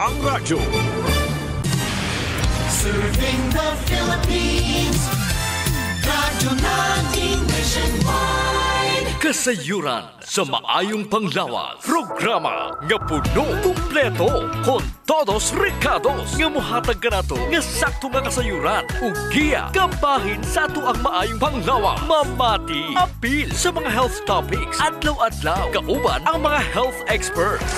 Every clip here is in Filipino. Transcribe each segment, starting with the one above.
ang radyo. Serving the Philippines, radyo natin nationwide. Kasayuran sa maayong panglawas. Programa nga puno, kumpleto, con todos recados. Nga muhatag ka na to, nga sakto nga kasayuran. Ugiya, kabahin sa ato ang maayong panglawas. Mamati, apil sa mga health topics. Adlaw-adlaw, kauban ang mga health experts.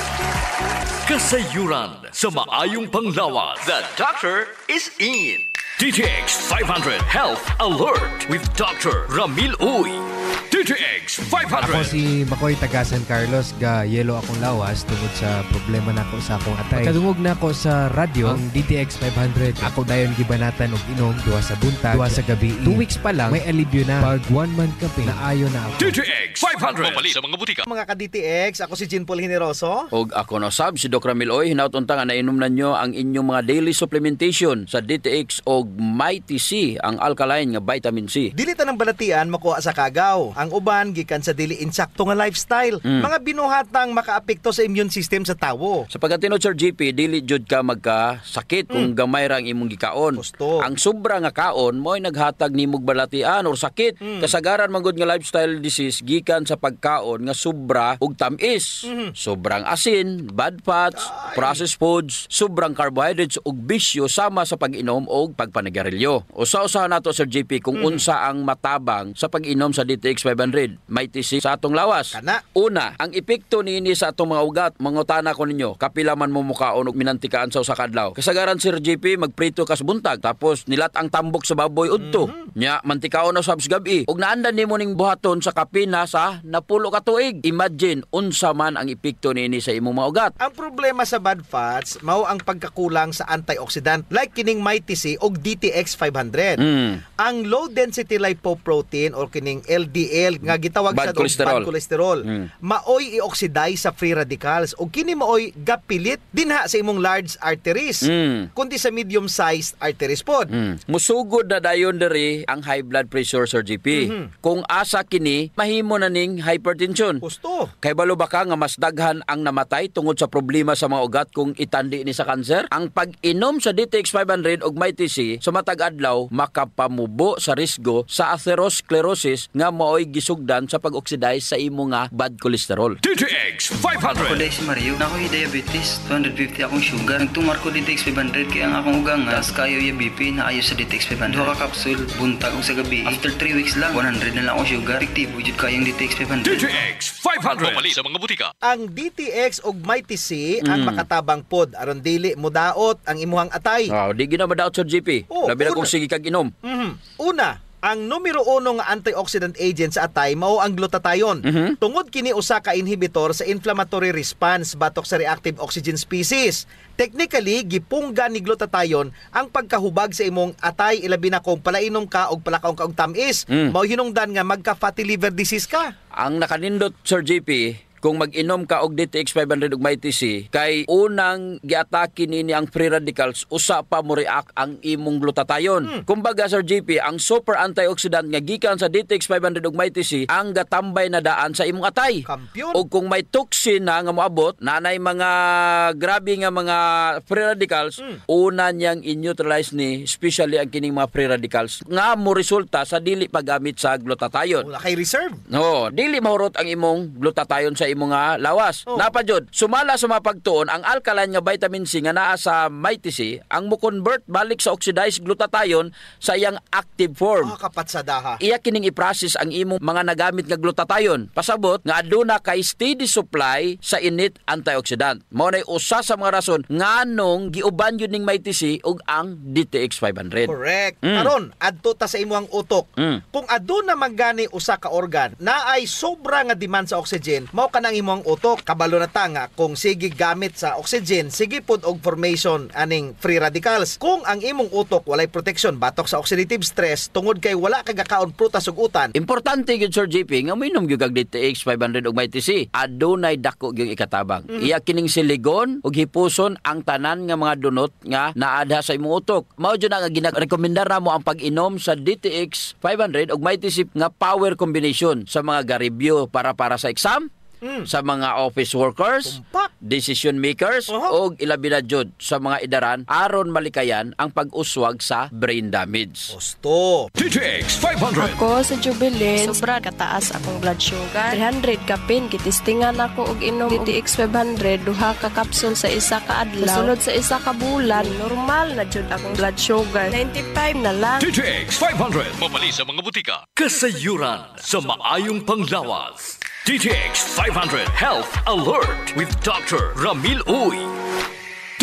Kasayuran sa maayong panglawas. The doctor is in. DTX 500 Health Alert with Dr. Ramil Uy. DTX 500. Ako si Makoy taga San Carlos, ga yelo akong lawas tungod sa problema nako sa akong atay. Kadungog na ako sa radyo ang DTX 500. Ako dayon gibanatan og inom duha sa buntag, duha sa gabi. 2 weeks pa lang may alibyo na. Pag 1 month ka pin, naayo na ako. DTX 500. Mamali sa mga butika. Mga ka-DTX, ako si Jean Paul Generoso. Og ako no sab si Dr. Ramil Oy, hinautunta nga nainom na nyo ang inyong mga daily supplementation sa DTX og Mighty C, ang alkaline nga vitamin C. Dili ta ng balatian makuha sa kagaw. Ang uban gikan sa dili insakto nga lifestyle. Mga binuhatang makaapekto sa immune system sa tawo. Sa pagkatinod Sir GP, dili jud ka magkasakit kung gamay ra ang imong gikaon. Gusto. Ang sobra nga kaon mo'y naghatag nimog balatian or sakit. Kasagaran man gud nga lifestyle disease gikan sa pagkaon nga sobra og tamis. Sobrang asin, bad fats, processed foods, sobrang carbohydrates ug bisyo sama sa pag-inom og pagpanagarelyo. Usa-usahan nato Sir GP kung unsa ang matabang sa pag-inom sa DTX 500. May tisi sa atong lawas. Kana. Una, ang epekto niini sa atong mga ugat. Mangutana ko ninyo, kapila man mo mukaon og minantikaan sa usa ka adlaw. Kasagaran Sir GP, magprito ka sa buntag tapos nilat ang tambok sa baboy udto. Nya mantikaon na sa gabi. Ug naandan nimo ning buhaton sa kapina sa napulo ka tuig. Imagine unsa man ang epekto niini sa imong mga ugat. Ang problema sa bad fats mao ang pagkakulang sa antioxidant like kining Mighty C og DTX 500. Ang low density lipoprotein or kining LDL nga gitawag Bad sa cholesterol. bad cholesterol maoy i-oxidize sa free radicals o kini maoy gapilit dinha sa imong large arteries kundi sa medium sized arteries pod. Musugod na dayon diri ang high blood pressure Sir GP. Kung asa kini mahimo na ning hypertension. Gusto. Kay balo ba ka nga mas daghan ang namatay tungod sa problema sa mga ugat kung itandi ni sa kanser? Ang pag-inom sa DTX 500 og Mighty C sa matag adlaw makapamubo sa risgo sa atherosclerosis nga maoy gisugdan sa pag-oxidize sa imo nga bad cholesterol. DTX Ako 500. dahil si Mario, na ako'y diabetes, 250 akong sugar. Nagtumar ko DTX 500 kaya ang akong ugang nga, tas kayo yung BP na ayos sa DTX 500. Duha ka kapsul, buntag sa gabi. After 3 weeks lang, 100 na lang akong sugar. Rektibo, jud kayong DTX 500. DTX 500. Mamali sa mga butika. Ang DTX og Mighty C ang makatabang pod aron dili mudaot ang imuhang atay. Di gina madaot Sir GP. Oh, Labi na una. kung sige kag inom. Una, ang numero 1 nga antioxidant agent sa atay mao ang glutathione. Tungod kini usa ka inhibitor sa inflammatory response batok sa reactive oxygen species. Technically, gipungga ni glutathione ang pagkahubag sa imong atay ilabi na kung palainom ka og palakaw ka og tamis. Mao hinungdan nga magka fatty liver disease ka. Ang nakanindot Sir JP, kung mag-inom ka og DTX 500 ug Mighty C, kay unang giatake nini ang free radicals, usa pa mo react ang imong glutathione. Kumbaga Sir JP, ang super antioxidant nga gikan sa DTX 500 ug Mighty C ang gatambay na daan sa imong atay. Kampiyon. O kung may toxin na nga moabot, nanay mga grabe nga mga free radicals, una niyang in-neutralize ni, especially ang kining mga free radicals nga mo resulta sa dili paggamit sa glutathione. Wala kay reserve. No, dili mahurot ang imong glutathione sa imong nga lawas. Napajud, sumala sa mga pagtuon ang alkaline nga vitamin C nga naa sa Mighty C ang mo-convert balik sa oxidized glutathione sa iyang active form. Kapat sa daha. Iya kining i-process ang imong mga nagamit nga glutathione. Pasabot nga aduna kay steady supply sa init antioxidant. Mao nay usa sa mga rason nganong giuban yun ning Mighty C ug ang DTX 500. Correct. Karon, adto ta sa imong utok. Kung aduna magani usa ka organ na ay sobra nga demand sa oxygen, mao ka nang imong utok. Kabalo na ta nga kung sige gamit sa oxygen, sige pod og formation aning free radicals. Kung ang imong utok walay protection batok sa oxidative stress tungod kay wala kag kaon prutas ug utan. Importante gyud Sir JP nga minom gyud kag DTX 500 ug Mighty C. Adunay dako gyud ikatabang. Iya kining siligon ug hipuson ang tanan nga mga dunot nga naadha sa imong utok. Mao jud nga ginarekomendar namo ang pag-inom sa DTX 500 ug Mighty C nga power combination sa mga garibyo para sa exam, sa mga office workers, decision makers o ilabi na jud sa mga edaran aron malikayan ang pag-uswag sa brain damage. Gusto. DTX 500. Ako sa Jubilee, sobra kataas akong blood sugar. 300 ka pin, kitistingan ako og inom DTX 500, duha ka kapsul sa isa ka adlaw. Sunod sa isa ka bulan, normal na jud akong blood sugar. 95 na lang. DTX 500. Mabali sa mga butika. Kasayuran sa maayong panglawas. DTX 500 Health Alert with Dr. Ramil Uy.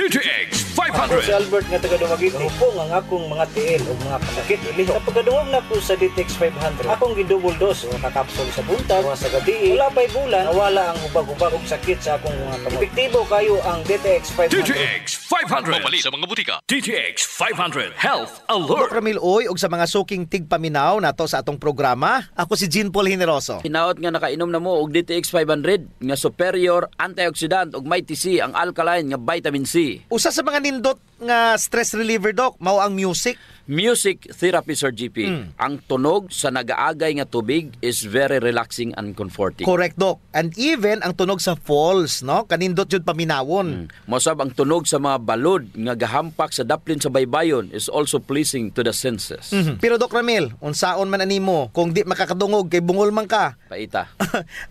DTX 500. Si Albert nga taga Dumaguete. Upo nga akong mga tiil o mga kasakit iliho. Kapag kadungog na ko sa DTX 500, akong gidouble dose o nakakapsul sa buntag o sa gabi. Wala pa'y bulan, nawala ang hubag-hubag o sakit sa akong mga kamot. Epektibo kayo ang DTX 500. DTX 500. Mabali sa mga butika. DTX 500 Health Alert. Dr. Ramil Uy, ug sa mga suking tigpaminaw nato sa atong programa, ako si Jean Paul Generoso. Hinaot nga nakainom na mo og DTX 500 nga superior antioxidant ug may TC ang alkaline nga vitamin C. Usa sa mga nindot nga stress reliever, Doc, mao ang music. Music therapy, Sir GP. Ang tunog sa nagaagay nga tubig is very relaxing and comforting. Correct, Doc. And even ang tunog sa falls, no? Kanindot jud paminawon. Mosab ang tunog sa mga balod nga gahampak sa daplin sa baybayon is also pleasing to the senses. Pero Doc Ramil, unsaon man animo kung di makakadungog kay bungol man ka? Paita.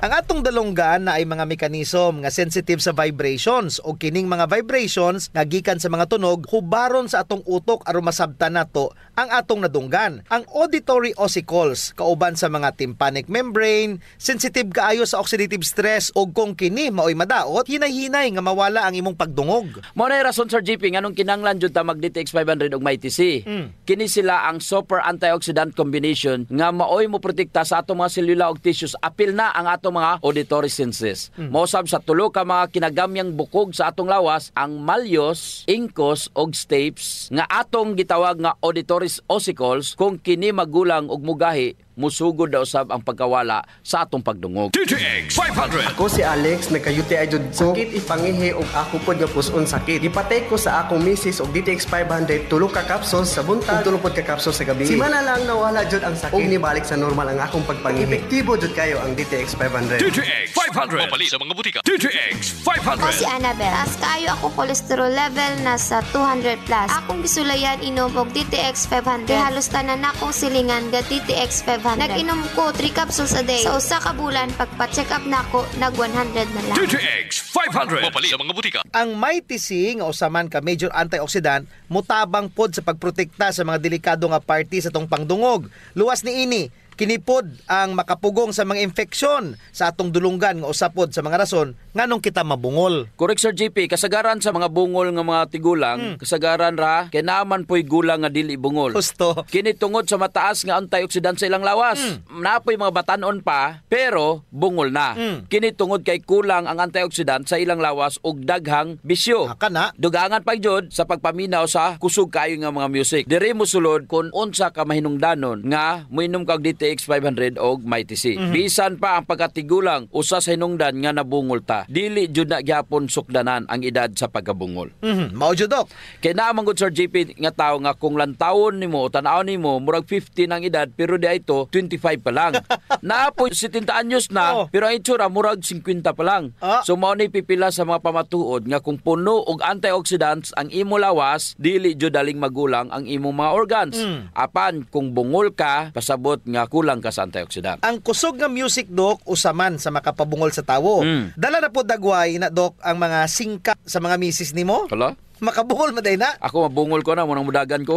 Ang atong dalonggan na ay mga mekanism nga sensitive sa vibrations o kining mga vibrations nga gikan sa mga tunog hubaron sa atong utok aron masabtan nato ang atong nadunggan. Ang auditory ossicles kauban sa mga tympanic membrane, sensitive kaayo sa oxidative stress o kung kini maoy madaot, hinay-hinay nga mawala ang imong pagdungog. Mao na rason, Sir GP, nganong kinanglan jud ta mag DTX 500 og may TC. Kini sila ang super antioxidant combination nga maoy mo protekta sa atong mga selula ug tissues apil na ang atong mga auditory senses. Mosab sa tulo ka mga kinagamyang bukog sa atong lawas ang malleus, incus ug stapes nga atong gitawag nga auditory ossicles kung kini magulang ug mugahi musugod daw sab ang pagkawala sa atong pagdungog. DTX 500. Ako si Alex, nagka-UTI jud ko. Sakit ipangihi og ako pod nga puson sakit. Gipatay ko sa akong misis og DTX 500 tulo ka kapsul sa buntag ug tulo pod ka kapsul sa gabi. Simana lang nawala jud ang sakit ug nibalik sa normal ang akong pagpangihi. Epektibo jud kayo ang DTX 500. DTX 500. Mabali sa mga butika. DTX 500. Ako si Annabel. Taas kayo ako cholesterol level nasa 200 plus. Akong gisulayan inom og DTX 500. Halos tanan akong silingan ga DTX 500. Nag-inom ko 3 capsules a day. Sa usa ka bulan, pagpa-check up na ako, nag 100 na lang. DTX 500. Mabali sa mga butika. Ang MyTC nga usaman ka major antioxidant mutabang pod sa pagprotekta sa mga delikado nga party sa tong pangdungog. Luwas ni ini, kinipod ang makapugong sa mga infeksyon sa atong dulunggan nga usapod sa mga rason nganong kita mabungol. Correct, Sir GP. Kasagaran sa mga bungol nga mga tigulang, kasagaran ra kay naman po'y gulang nga dili bungol. Gusto. Kini tungod sa mataas nga antioxidant sa ilang lawas. Napoy mga batanon pa, pero bungol na. Kini tungod kay kulang ang antioxidant sa ilang lawas ug daghang bisyo. Haka na. Dugangan pa jud sa pagpaminaw sa kusog kayo nga mga music. Diri mo sulod kung unsa ka mahinungdanon nga moinom kag DTX 500 og MyTC. Bisan pa ang pagkatigulang usa sa hinungdan nga nabungol ta. Dili jud na gyapon sukdanan ang edad sa pagkabungol. Mao jud, Doc. Kay naman gud, Sir GP, nga tao nga kung lantawon nimo, tan-aw nimo murag 50 ang edad pero di ito 25 pa lang. Naapoy 70 anyos na pero ang itsura murag 50 pa lang. So mao ni pipila sa mga pamatuod nga kung puno og antioxidants ang imo lawas, dili jud daling magulang ang imong mga organs. Apan kung bungol ka, pasabot nga kulang ka sa antioxidant. Ang kusog nga music, Doc, usaman sa makapabungol sa tawo. Dala na po dagway na, Doc, ang mga singka sa mga misis nimo. Hala? Makabungol maday na. Ako mabungol ko na, munang mudagan ko.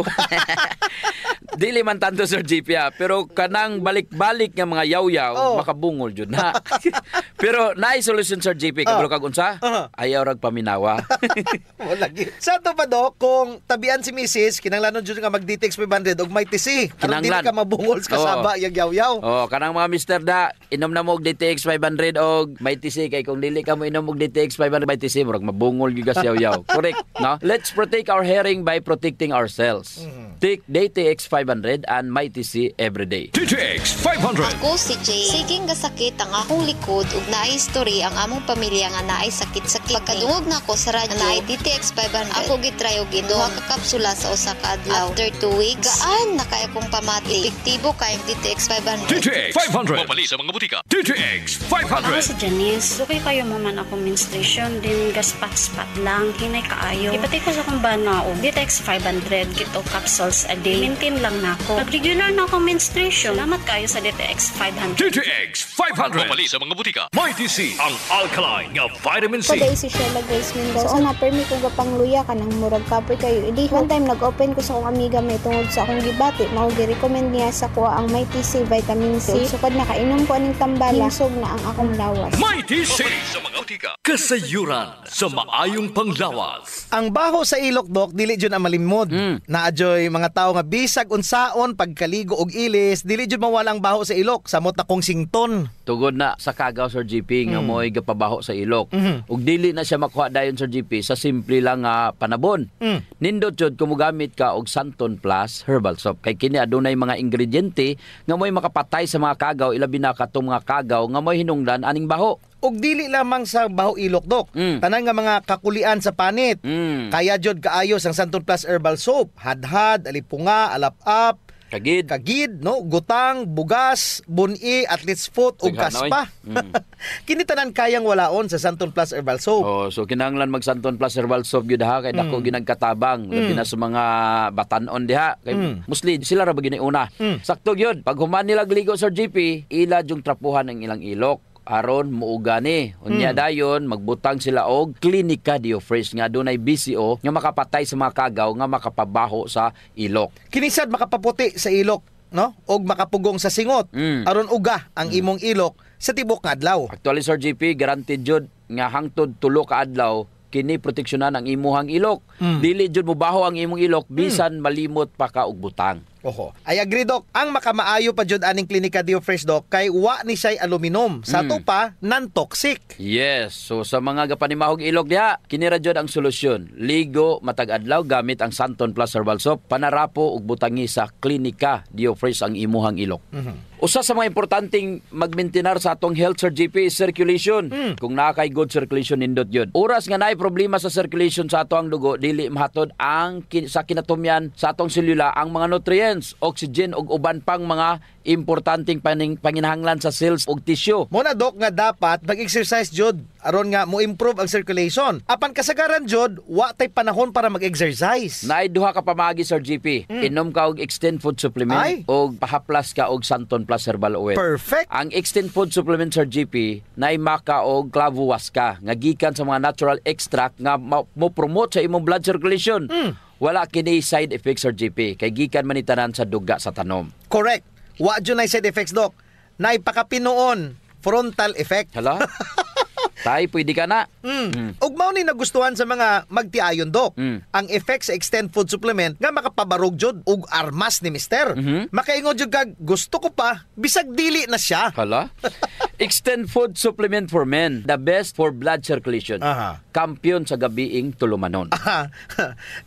Dili man tanto, Sir GP, pero kanang balik-balik nga mga yaw-yaw, makabungol jud na. Pero naay solution, Sir GP, kabalo kag unsa? Ayaw rag paminawa. Wala gyud. Sa to pa, Doc, kung tabian si Mrs. kinanglanon jud nga mag DTX 500 og MyTC. Aron dili ka mabungol sa kasaba yang yaw-yaw. Kanang mga mister da, inom na mo og DTX 500 og MyTC kay kung dili ka mo inom og DTX 500 MyTC, murag mabungol gyud ka sa yaw-yaw. Correct, no? Let's protect our hearing by protecting ourselves. Take DTX 500 and Mighty C everyday. DTX 500. Ako si Jay. Siging gasakit ang akong likod ug naay history ang among pamilya nga naay sakit-sakit. Pagkadungog na ako sa radyo naay DTX 500. Ako gitry og duha ka kapsula sa usa ka adlaw. After 2 weeks, gaan na kay akong pamati. Epektibo kay DTX 500. DTX 500. Mapali sa mga butika. DTX Ako 500. si Janice. Dukay kayo mo man akong menstruation, din gaspat-spat lang, hinay kaayo. Ipatay ko sa kong bana o DTX 500, gito capsules a day. Maintain lang na ako. Pag-regular na akong menstruation, salamat kayo sa DTX 500. DTX 500. Mapali sa mga butika. Mighty C, ang alkaline nga vitamin C. Paday si Sheila Grace Mendoza. So, na-permit ko gapang luya ka ng murag kapoy kayo. Idi, one time nag-open ko sa akong amiga may tungod sa akong gibati. Mao-recommend niya sa kuha ang Mighty C Vitamin C. Sukad nakainom ko aning tambala, hinsog na ang akong lawas. Mighty C sa mga butika. Kasayuran sa maayong panglawas. Ang baho sa ilok, Dok, dili jud ang malimod. Naadyoy mga tao nga bisag unsaon pagkaligo og ilis, dili jud mawala ang baho sa ilok samot na kong sington. Tugod na sa kagaw, Sir GP, nga mo'y gapabaho sa ilok. Ug dili na siya makuha dayon, Sir GP, sa simple lang nga panabon. Nindot jud kumugamit ka og Santon Plus Herbal Soap. Kay kini adunay mga ingrediente nga mo'y makapatay sa mga kagaw, ilabi na katong mga kagaw nga mo'y hinungdan aning baho. Og dili lamang sa baho ilok, Dok. Tanan nga mga kakulian sa panit. Kaya jud kaayos ang Santon Plus Herbal Soap. Hadhad, alipunga, alap-up, kagid, no, gutang, bugas, buni, athlete's foot ug kaspa. Kini tanan kayang walaon sa Santon Plus Herbal Soap. Oh, so kinahanglan mag Santon Plus Herbal Soap gyud ha kay dako ginagkatabang labi na sa mga batan-on diha kay mostly sila ra ba gini una. Sakto gyud pag human nila gligo, Sir GP, ila jung trapuhan ang ilang ilok aron muuga ni. Unya dayon magbutang sila og Clinica Diofresh nga dunay BCO nga makapatay sa mga kagaw nga makapabaho sa ilok. Kinisad makapaputi sa ilok, no? Og makapugong sa singot aron uga ang imong ilok sa tibok nga adlaw. Actually, Sir GP, guaranteed jud nga hangtod 3 ka adlaw kini proteksyonan ang imuhang ilok. Dili jud mobaho ang imong ilok bisan malimot pa ka og butang. Oho. I agree, Dok. Ang makamaayo pa jud aning Clinica Diofresh, Dok, kay wa ni siya'y aluminum. Sa to pa, non-toxic. Yes. So sa mga gapanimahog ilok diha, kini ra jud ang solusyon. Ligo matag adlaw gamit ang Santon Plus Herbal Soap, panarapo ug butangi sa Clinica Diofresh ang imuhang ilok. Usa sa mga importanteng magmaintenar sa atong health, Sir GP, is circulation. Kung nakay good circulation nindot yun. Oras nga naay problema sa circulation sa atong dugo, dili mahatod ang sa kinatumyan sa atong selula ang mga nutrients, oxygen ug uban pang mga importanteng panginahanglan sa cells ug tissue. Muna, Dok, nga dapat mag-exercise jud aron nga mo improve ang circulation. Apan kasagaran jud wa tay panahon para mag-exercise. Naay duha ka pamagi, Sir GP. Inom ka og Extend Food Supplement ug pahaplas ka og Santon Plus Herbal Oil. Perfect. Ang Extend Food Supplement, Sir GP, naay maka og clavo waska nga gikan sa mga natural extract nga mo promote sa imong blood circulation. Wala kini side effects, Sir GP, kay gikan man itanan sa duga sa tanom. Correct. Wa jud nay side effects, Dok. Naipakapinoon frontal effect. Hala? Tay, pwede ka na. Ug mao ni nagustuhan sa mga magtiayon, Dok. Ang effect sa Extend Food Supplement nga makapabarog jud ug armas ni Mister. Makaingon jud kag gusto ko pa bisag dili na siya. Hala? Extend Food Supplement for Men, the best for blood circulation. Kampiyon sa gabiing tulumanon.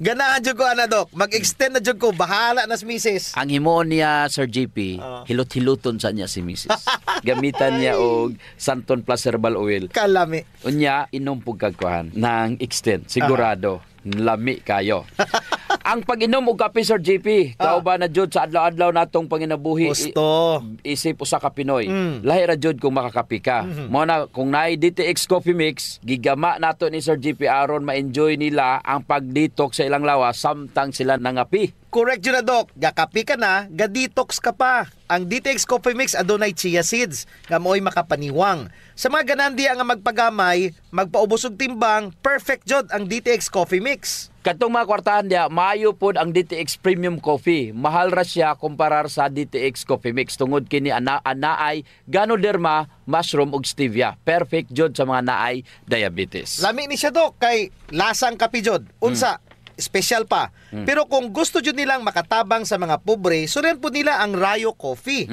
Ganahan jud ko ana, Dok. Mag-extend na jud ko, bahala na si Mrs. Ang himo niya, Sir GP, hilot-hiluton sa niya si Mrs. Gamitan niya og Santon Plus Herbal Oil. Kalami. Unya, inom pug kagkuhan ng Extend. Sigurado, lami kayo. Ang pag-inom og kape, Sir JP, kauban na jud sa adlaw-adlaw natong panginabuhi. Gusto. Isip usa ka Pinoy. Lahi ra jud kung makakape ka. Mo na kung naay DTX Coffee Mix, gigama nato ni Sir JP aron ma-enjoy nila ang pag-detox sa ilang lawas samtang sila nangapi. Correct yun na, Dok. Gakapi ka na, ga-detox ka pa. Ang DTX Coffee Mix adunay chia seeds nga mo'y makapaniwang. Sa mga ganandiya nga magpagamay, magpaubos og timbang, perfect jud ang DTX Coffee Mix. Katong mga kwartahan diya, maayo pod ang DTX Premium Coffee. Mahal ra siya kumparar sa DTX Coffee Mix tungod kini anaay Ganoderma, mushroom ug stevia. Perfect jud sa mga naay diabetes. Lami ni siya, Dok, kay lasang kape jud. Unsa? Special pa. Pero kung gusto jud nilang makatabang sa mga pobre, sunan po nila ang Rayo Coffee.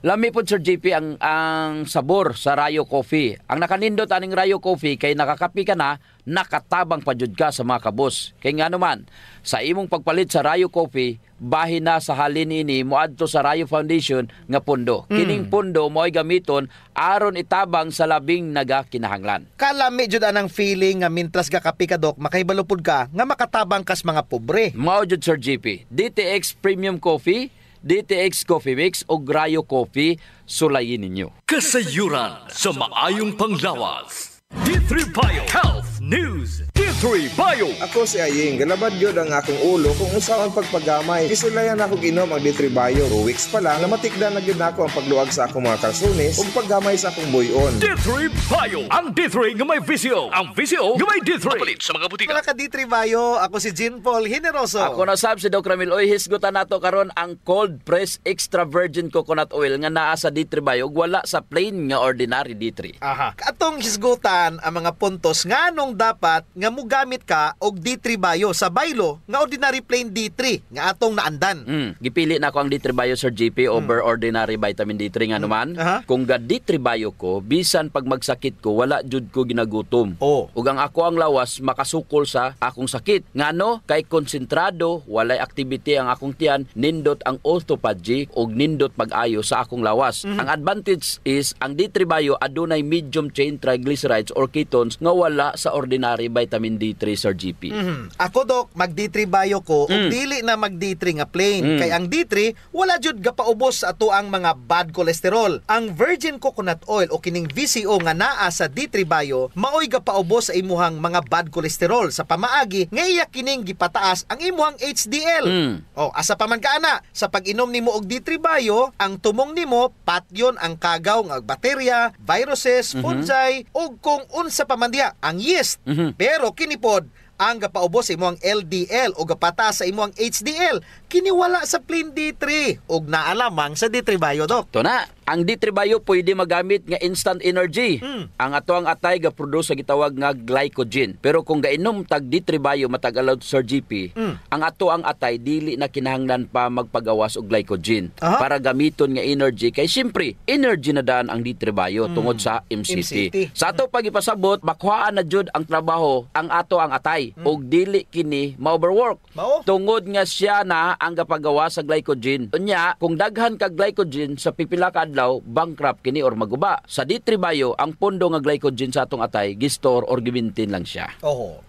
Lami po, Sir JP, ang sabor sa Rayo Coffee. Ang nakanindot aning Rayo Coffee kay nakakapi ka na, nakatabang pa jud ka sa mga kabos. Kay nga naman, sa imong pagpalit sa Rayo Coffee, bahin na sa halin ini moadto sa Rayo Foundation nga pundo. Kining pundo mo'y gamiton aron itabang sa labing nagakinahanglan. Kalami jud anang feeling nga mintras ga kapi ka Dok, makahibalupod ka nga makatabang kas mga pobre. Mao jud Sir GP, DTX Premium Coffee, DTX Coffee Mix o Rayo Coffee, sulayin ninyo. Kasayuran sa maayong panglawas. D3 Bio Health News. D3 Bio. Ako si Aying, galabad yun ang akong ulo kung usaon pagpagamay. Kisulayan ako ginom ang D3 Bio. 2 weeks pa lang, namatikdan na yun ako ang pagluag sa akong mga kalsunis o paggamay sa akong buyon. D3 Bio. Ang D3 nga may VCO. Ang VCO nga may D3. Papalit sa mga butika. Wala ka D3 Bio, ako si Jean Paul Generoso. Ako na sab si Doc Ramil. Oy, hisgutan nato karon ang cold press extra virgin coconut oil nga naa sa D3 Bio, wala sa plain nga ordinary D3. Aha. Katong hisgutan ang mga puntos nga nung dapat nga mugamit ka og D3 Bio sa baylo nga ordinary plain D3 nga atong naandan. Gipili na ko ang D3 Bio Sir GP over ordinary vitamin D3 nga naman. Kung ga D3 Bio ko, bisan pag magsakit ko, wala jud ko ginagutom. Ug ang ako ang lawas makasukol sa akong sakit. Ngano kay konsentrado, walay activity ang akong tiyan, nindot ang autophagy ug nindot pag-ayo sa akong lawas. Ang advantage is ang D3 Bio adunay medium chain triglycerides or ketones nga wala sa ordinary vitamin D3 Sir GP. Ako Dok, mag D3 Bio ko ug dili na mag D3 nga plain. Kay ang D3 wala jud gapaubos sa ato ang mga bad cholesterol. Ang virgin coconut oil o kining VCO nga naa sa D3 Bio maoy gapaubos sa imuhang mga bad cholesterol sa pamaagi nga iya kining gipataas ang imuhang HDL. Asa pa man kaana sa pag-inom nimo og D3 Bio, ang tumong nimo patyon ang kagaw nga bakterya, viruses, fungi ug kung unsa pa man diha ang yeast. Pero kinipod ang gapaubos sa imuhang LDL o gapataas sa imuhang HDL kini wala sa plain D3 ug naalamang sa D3 Bio Dok. To na, ang D3 Bio pwede magamit nga instant energy. Ang ato ang atay ga-produce sa gitawag nga glycogen. Pero kung gainom tag D3 Bio matag allow Sir GP, ang ato ang atay dili na kinahanglan pa magpagawas og glycogen para gamiton nga energy kay syempre energy na daan ang D3 Bio tungod sa MCT. Sa ato pagipasabot, makuhaan na jud ang trabaho ang ato ang atay og dili kini ma-overwork. Tungod nga siya na ang gapagawa sa glycogen. Unya, kung daghan ka glycogen sa pipila ka adlaw, bankrupt kini or maguba. Sa D3 Bio, ang pondo nga glycogen sa atong atay, gistor or gimintin lang siya.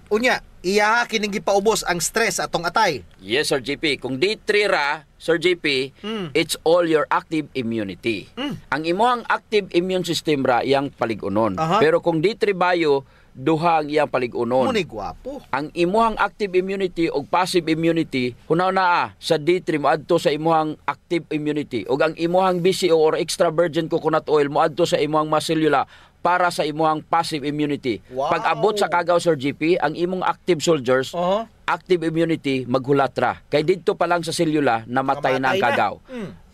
Unya, iya kining gipaubos ang stress atong atay. Yes, Sir JP. Kung D3 ra, Sir JP, it's all your active immunity. Ang imuhang active immune system ra iyang paligunon. Pero kung D3 Bio, duha ang iyang paligunon. Muni gwapo. Ang imuhang active immunity o passive immunity, hunaw na sa D3 moadto sa imuhang active immunity. O ang imuhang BCO or extra virgin coconut oil moadto sa imuhang maselula para sa imuhang passive immunity. Pag abot sa kagaw Sir GP, ang imong active soldiers, active immunity maghulatra. Kay didto pa lang sa selula namatay na ang kagaw.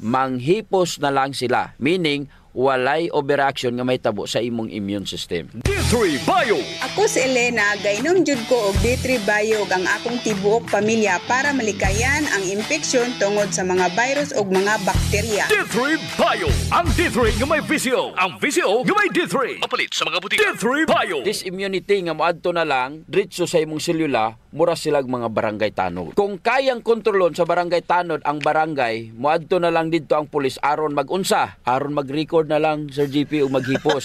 Manghipos na lang sila. Meaning, walay overreaction nga may tabo sa imong immune system. D3 Bio. Ako si Elena, gainom jud ko og D3 Bio ang akong tibuok pamilya para malikayan ang infeksyon tungod sa mga virus ug mga bakterya. D3 Bio. Ang D3 nga may VCO. Ang VCO nga may D3. Papalit sa mga butika. D3 Bio. This immunity nga moadto na lang diretso sa imong selula, mura silag mga barangay tanod. Kung kayang kontrolon sa barangay tanod ang barangay, moadto na lang didto ang pulis aron magunsa, aron mag-record na lang Sir GP o maghipos.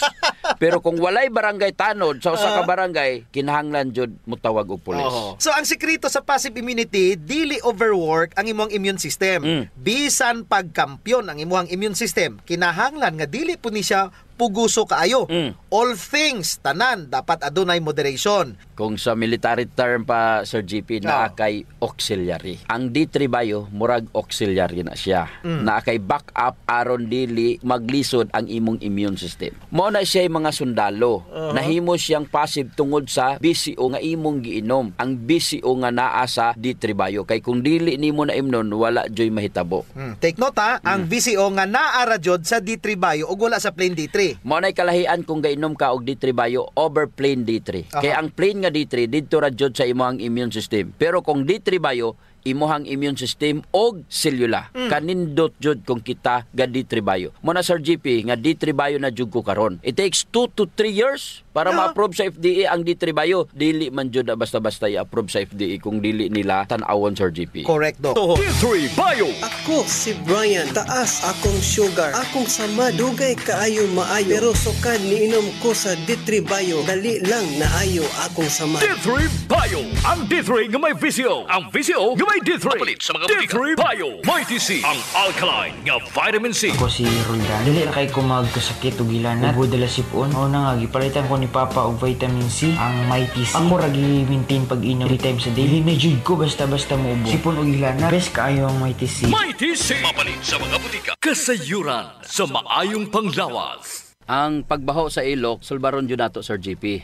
Pero kung walay barangay tanod sa usa ka barangay, kinahanglan jud mutawag og pulis. So ang sekreto sa passive immunity, dili overwork ang imong immune system. Bisan pagkampyon ang imong immune system, kinahanglan nga dili po ni siya puguso kaayo. All things tanan dapat adunay moderation. Kung sa military term pa Sir GP, naa kay auxiliary. Ang D3 Bio murag auxiliary na siya. Naa kay backup aron dili maglisod ang imong immune system. Mao na siya mga sundalo. Nahimo siyang passive tungod sa BCO nga imong giinom. Ang BCO nga naa sa D3 Bio kay kung dili nimo na imnon wala joy mahitabo. Take note ang BCO nga naa ra jud sa D3 Bio ug wala sa plain D3. Mao nay kalahian kung gainom ka og D3 Bio over plain D3. Kaya ang plain nga D3 didto ra jud sa imong immune system. Pero kung D3 Bio imuhang immune system og selula. Kanindot jud kung kita ga D3 Bio. Muna Sir GP nga D3 Bio na jud ko karon. It takes 2 to 3 years para ma-approve sa FDA ang D3 Bio. Dili man jud na basta-basta i-approve sa FDA kung dili nila tan-awon Sir GP. Correct do. D3 Bio. Ako si Brian, taas akong sugar, akong sama dugay kaayo maayo, pero sukad niinom ko sa D3 Bio, dali lang naayo akong sama. D3 Bio. Ang D3 nga may visio. Ang visio nga may D3. Palit sa mga D3 Bio. May TC. Ang alkaline nga vitamin C. Ako si Roldan. Dili na kay ko magkasakit o gilanat. Ubo dala sipon. O na nga, gipalitan ko ni Papa og vitamin C. Ang may TC. Ako ragi maintain pag-inom 3 times a day. Dili na jud ko basta-basta mo ubo. Sipon o gilanat. Best kaayo ang may TC. May TC. Mapalit sa mga butika. Kasayuran sa maayong panglawas. Ang pagbaho sa ilok, sulbaron jud nato Sir GP.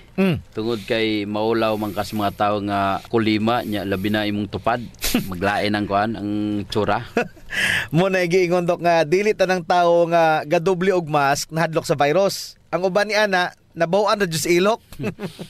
Tungod kay maulaw mangkas mga tawo nga kulima nya labi na imong tupad. Maglain ang kuan ang tsura. Mo na giingon dok nga dili tanang tawo nga gadoble og mask nahadlok sa virus. Ang uban ni ana nabawan na jud sa ilok.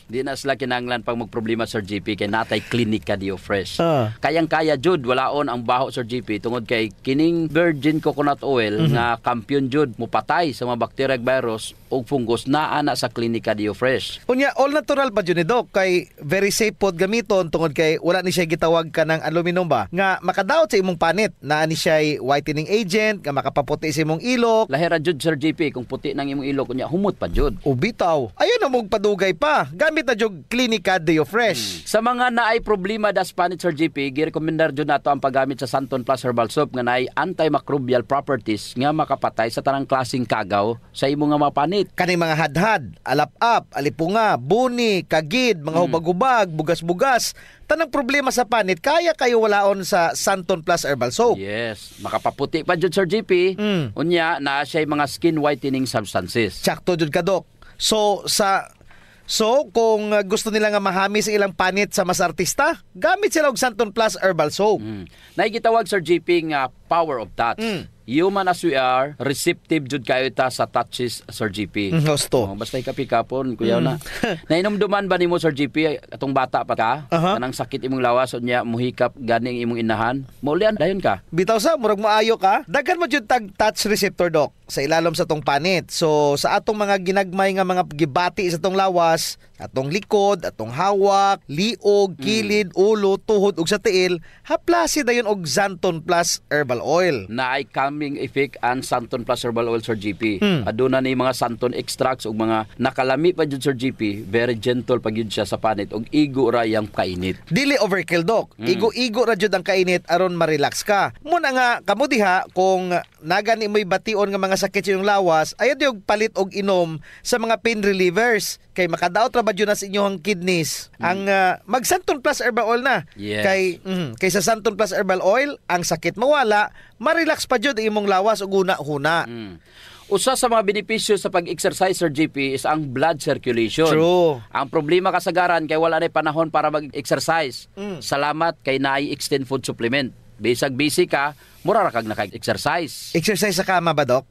Di na sila kinahanglan pag magproblema Sir GP kay natay klinika Dio Fresh. Kayang-kaya jud walaon ang baho Sir GP tungod kay kining virgin coconut oil nga kampiyon jud mupatay sa mga bacteria virus ug fungus naa na sa klinika Dio Fresh. Unya all natural pa jud ni dok kay very safe pod gamiton tungod kay wala ni siya gitawag ka ng aluminum ba nga makadaot sa imong panit. Naa ni siya whitening agent nga makapaputi sa imong ilok. Lahira jud Sir GP kung puti nang imong ilok unya humot pa jud. Ubitaw. Ayun na mong padugay pa. Gamit na jog Klinika Dio Fresh. Sa mga naay problema das panit Sir GP, girekomendar jud nato ang paggamit sa Santon Plus Herbal Soap nga naay antimicrobial properties nga makapatay sa tanang klaseng kagaw sa imong nga mga panit. Kaning mga hadhad, alap-ap, alipunga, buni, kagid, mga hubag-hubag, bugas-bugas, tanang problema sa panit, kaya kayo walaon sa Santon Plus Herbal Soap. Yes, makapaputi pa jud Sir GP. Unya na siya mga skin whitening substances. Sakto jud ka dok. So kung gusto nila nga mahamis ang ilang panit sa mas artista, gamit sila og Santon Plus Herbal Soap. Naigitawag Sir GP nga power of touch. Human as we are, receptive jud kayo ta sa touches Sir GP. Gusto. Basta ikapikapon, kuyaw na. Nainomduman ba nimo Sir GP atong bata pa ka? Kanang sakit imong lawas unya muhikap ganing imong inahan. Maulian dayon ka. Bitaw sa murag maayo ka. Daghan mo jud tag touch receptor dok sa ilalom sa tong panit. So sa atong mga ginagmay nga mga gibati sa tong lawas, atong likod, atong hawak, liog, kilid, ulo, tuhod ug sa tiil, haplasi dayon og Santon Plus Herbal Oil. Naay calming effect ang Santon Plus Herbal Oil Sir GP. Aduna ni mga Santon extracts ug mga nakalami pa jud Sir GP, very gentle pa gyud siya sa panit ug igo ra yang kainit. Dili overkill dok. Igo-igo ra jud ang kainit aron ma-relax ka. Muna nga kamo diha kung nagani mo'y bation nga mga sakit sa iyong lawas, ayod yung palit og inom sa mga pain relievers kay makadaot ra ba jud na sa inyong kidneys. Ang mag Santon Plus Herbal Oil na. Yes. Kay sa Santon Plus Herbal Oil, ang sakit mawala, ma-relax pa jud imong lawas ug una-huna. Usa sa mga benepisyo sa pag-exercise Sir GP is ang blood circulation. True. Ang problema kasagaran kay wala na panahon para mag-exercise. Salamat kay naay extend food supplement. Bisag busy ka, mura ra kag naka-exercise. Exercise sa kama ba dok?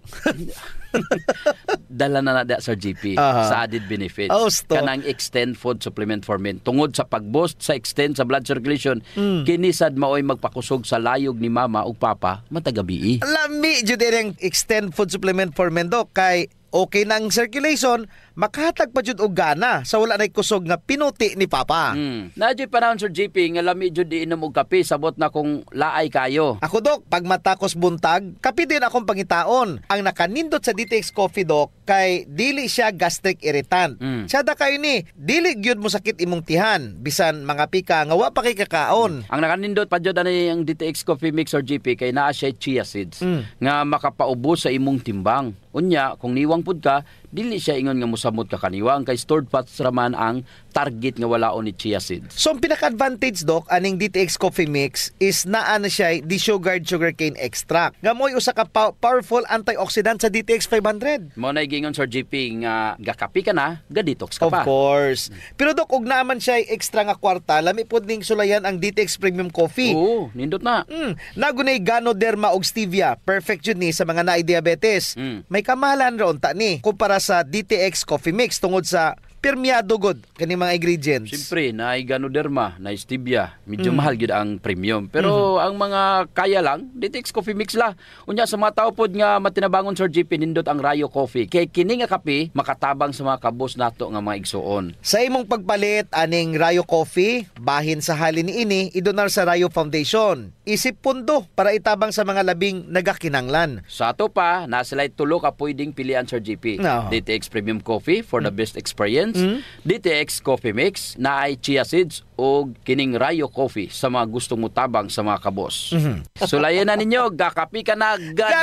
Dala na Sir GP sa added benefits. Kanang extend food supplement for men. Tungod sa pag-boost sa extend sa blood circulation, kinisad maoy magpakusog sa layog ni mama ug papa matagabi. Lami jud ang extend food supplement for men dok kay okay na ang circulation, makahatag pa jud og gana sa wala nay kusog nga pinuti ni papa. Nadyo panahon Sir GP nga lami jud iinom og kape sabot na kung laay kayo. Ako dok, pag matakos buntag, kape din akong pangitaon. Ang nakanindot sa DTX Coffee dok kay dili siya gastric irritant. Sada kayo ni, dili gyud mo sakit imong tihan bisan mga pika nga wa pa kay kakaon. Ang nakanindot pa jud ani ang DTX Coffee Mix Sir GP kay naa siya chia seeds nga makapaubos sa imong timbang. Unya, kung niwang pud ka, dili siya ingon nga mosamot ka kaniwang kay stored fats raman ang target nga walaon ni chia seeds. So ang pinaka-advantage dok aning DTX Coffee Mix is naa na siya desugared sugarcane extract. Nga mo'y usa ka powerful antioxidant sa DTX 500. Mo na gingon Sir GP nga gakapi ka na, ga-detox ka pa. Of course. Pero dok, ug naman siya extra nga kwarta, lami pud ning sulayan ang DTX Premium Coffee. Oo, nindot na. Nagunay Ganoderma og stevia, perfect jud ni sa mga naay diabetes. May kamahalan ra unta ni kumpara sa DTX Coffee Mix tungod sa Pirmiyado god kani mga ingredients. Siyempre, na Ganoderma, na Stevia, medyo mahal gid ang premium. Pero ang mga kaya lang, DTX Coffee Mix la. Unya sa mga tao pod nga matinabangon Sir JP nindot ang Rayo Coffee. Kay kini nga kape makatabang sa mga kabos nato nga mga igsuon. Sa imong pagpalit aning Rayo Coffee, bahin sa halin niini idonar sa Rayo Foundation. Isip pundo para itabang sa mga labing nagakinanglan. Sa ato pa, nasilay tulo ka pwedeng pilian Sir JP. No. DTX Premium Coffee for the best experience. DTX Coffee Mix na ay chia seeds o kining Rayo Coffee sa mga gustong mutabang sa mga kabos. Sulayan na ninyo, gakapi ka na,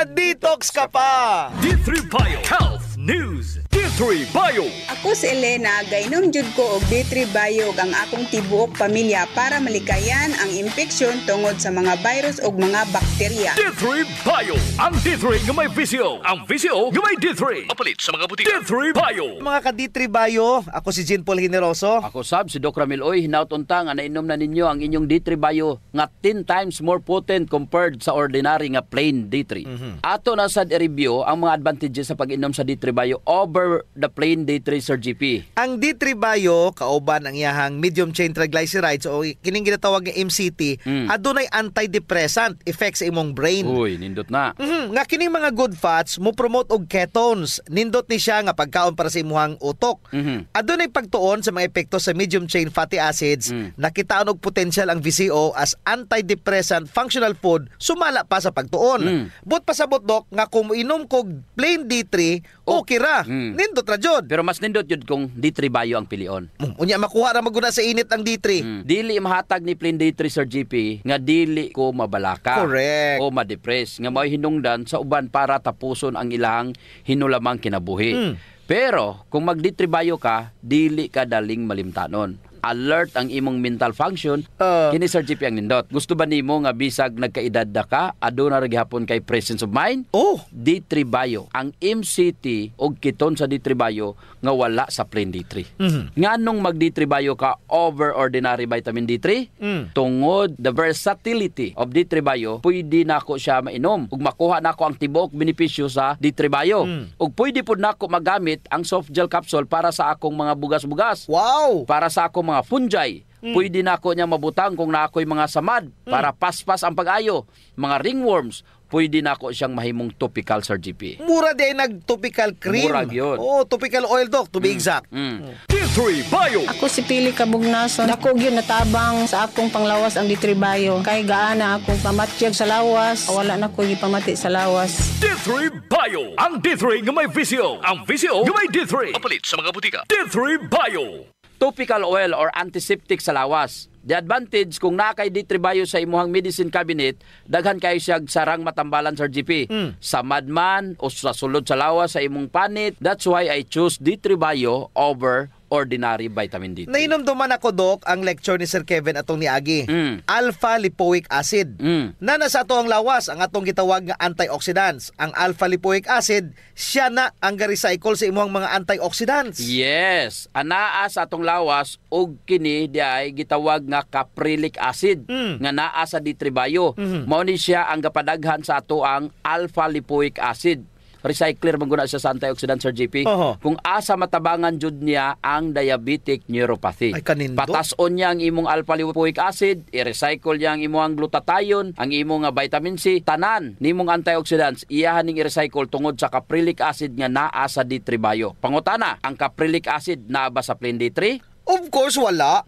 Detox ka pa! D3 Bio Health News. D3 Bio. Ako si Elena, gainom jud ko og D3 Bio ang akong tibuok pamilya para malikayan ang impeksyon tungod sa mga virus ug mga bakterya. D3 Bio. Ang D3 nga may visio. Ang visio nga may D3. Mapalit sa mga butika. D3 Bio. Mga ka-D3 Bio, ako si Jean Paul Generoso. Ako sab si Doc Ramil Oy, hinautunta nga nainom na ninyo ang inyong D3 Bio nga 10 times more potent compared sa ordinary nga plain D3. Ato na sad i-review ang mga advantages sa pag-inom sa D3 Bio over the plain D3 Sir GP. Ang D3 Bio, kauban ang iyahang medium chain triglycerides o kining ginatawag nga MCT, adunay antidepressant effect sa imong brain. Uy, nindot na. Nga kining mga good fats mo promote og ketones. Nindot ni siya nga pagkaon para sa imong utok. Adunay pagtuon sa mga epekto sa medium chain fatty acids. Nakitaan og potential ang VCO as antidepressant functional food sumala pa sa pagtuon. But pasabot Dok nga kung inom kog plain D3 okay ra. Nindot ra jud. Pero mas nindot jud kung D3 Bio ang pilion. Unya makuha ra maguna sa init ang D3. Dili mahatag ni plain D3 Sir GP nga dili ko mabalaka. Correct. O ma-depress nga may hinungdan sa uban para tapuson ang ilang hinulamang kinabuhi. Pero kung mag D3 Bio ka, dili ka daling malimtanon. Alert ang imong mental function. Kini Sir GP ang nindot. Gusto ba nimo nga bisag nagkaedad da ka, aduna ra gihapon kay presence of mind? D3 Bio. Ang MCT og keton sa D3 Bio nga wala sa plain D3. Nganong mag D3 Bio ka over ordinary vitamin D3? Tungod the versatility of D3 Bio, pwede nako siya mainom ug makuha nako ang tibuok benepisyo sa D3 Bio. Ug pwede pud nako magamit ang soft gel capsule para sa akong mga bugas-bugas. Wow! Para sa akong mga fungi. Pwede na ako niya mabutang kung na ako'y mga samad para paspas ang pag-ayo. Mga ringworms, pwede na ako siyang mahimong topical Sir GP. Mura di ay nag-topical cream. Mura yun. Topical oil Dok, to be exact. D3 Bio. Ako si Pili Kabugnason. Dako gyud natabang sa akong panglawas ang D3 Bio. Kay gaana akong pamatyag sa lawas. Wala na ko gipamati sa lawas. D3 Bio. Ang D3 nga may visio. Ang visio nga may D3. Mapalit sa mga butika. D3 Bio. Topical oil or antiseptic sa lawas. The advantage kung nakay D3 Bio sa imuhang medicine cabinet, daghan kayo siyag sarang matambalan Sir GP. Sa madman o sa sulod sa lawas sa imong panit, that's why I choose D3 Bio over ordinary vitamin D3. Nainom duman ako Dok ang lecture ni Sir Kevin atong niagi. Alpha lipoic acid. Na nasa ato ang lawas ang atong gitawag nga antioxidants. Ang alpha lipoic acid siya na ang ga-recycle sa imong mga antioxidants. Yes, anaa sa atong lawas og kini diay gitawag nga caprylic acid nga naa sa D3 Bio. Mao ni siya ang gapadaghan sa ato ang alpha lipoic acid. Recycler maguna siya sa antioxidant Sir GP. Kung asa matabangan jud niya ang diabetic neuropathy. Patason niya ang imong alpha lipoic acid, i-recycle niya ang imong glutathione, ang imong vitamin C, tanan nimong antioxidants iyahan ning i-recycle tungod sa caprylic acid nga naa sa D3 Bio. Pangutana, ang caprylic acid naa ba sa plain D3? Of course wala.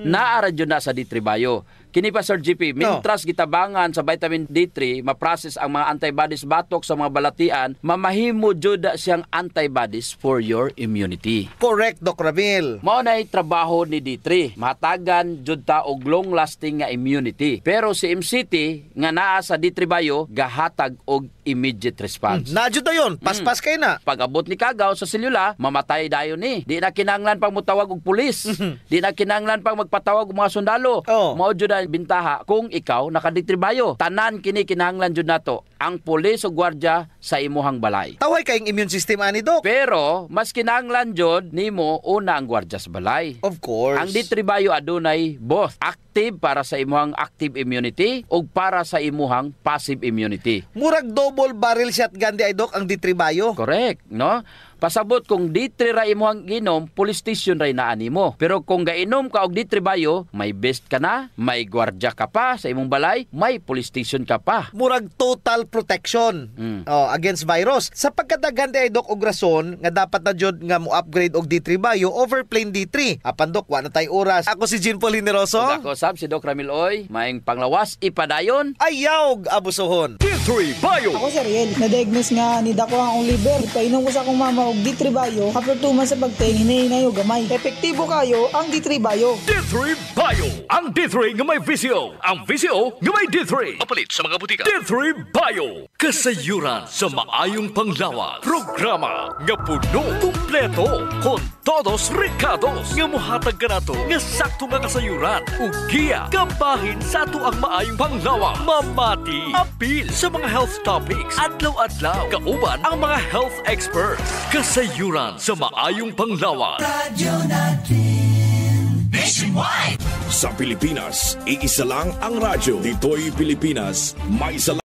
Naara jud na sa D3 Bio. Kini pa Sir GP, mintras gitabangan sa vitamin D3, ma-process ang mga antibodies batok sa mga balatian, mamahimo jud siyang antibodies for your immunity. Correct, Doc Ramil. Mao nay trabaho ni D3. Matagan jud ta og long-lasting nga immunity. Pero si MCT nga naa sa D3 Bio, gahatag og immediate response. Najud na yun, paspas kay na. Pag abot ni kagaw sa selula, mamatay dayon ni. Di na kinahanglan pang mutawag og pulis. Di na kinahanglan pang magpatawag og mga sundalo. Mao jud ang bintaha kung ikaw naka-D3 Bio. Tanan kini kinahanglan jud nato ang pulis o gwardiya sa imuhang balay. Taway kayong immune system ani Dok. Pero mas kinahanglan jud nimo una ang gwardiya sa balay. Of course. Ang D3 Bio adunay both active para sa imuhang active immunity ug para sa imuhang passive immunity. Murag double barrel shotgun di ay Dok ang D3 Bio. Correct, no? Pasabot kung D3 ra imong ginom, police station ra inaani mo. Pero kung gainom ka og D3 Bio, may vest ka na, may gwardiya ka pa sa imong balay, may police station ka pa. Murag total protection against virus. Sa pagkadaghan ay dok og rason nga dapat na jud nga mo upgrade og D3 Bio over plain D3. Apan dok, wa na tay oras. Ako si Jean Paul Generoso. Ug ako sab si Doc Ramil Oy, maing panglawas ipadayon. Ayaw abusohon. D3 Bio. Ako si Ariel, na-diagnose nga ni dako ang liver. Ipainom ko sa akong mama og D3 Bio. After 2 months sa pagting, hinahinay o gamay. Epektibo kayo ang D3 Bio. D3 Bio. Ang D3 nga may VCO. Ang VCO nga may D3. Mapalit sa mga butika. D3 Bio. Kasayuran sa maayong panglawas. Programa nga puno, kumpleto, con todos recados. Nga muhatag ka na to nga sakto nga kasayuran. Ugiya, kabahin sa ato ang maayong panglawas. Mamati, apil sa mga health topics. Adlaw-adlaw, kauban ang mga health experts. Kasayuran sa maayong panglawas. Radyo natin nationwide. Sa Pilipinas, iisa lang ang radyo. Dito'y Pilipinas, may isa lang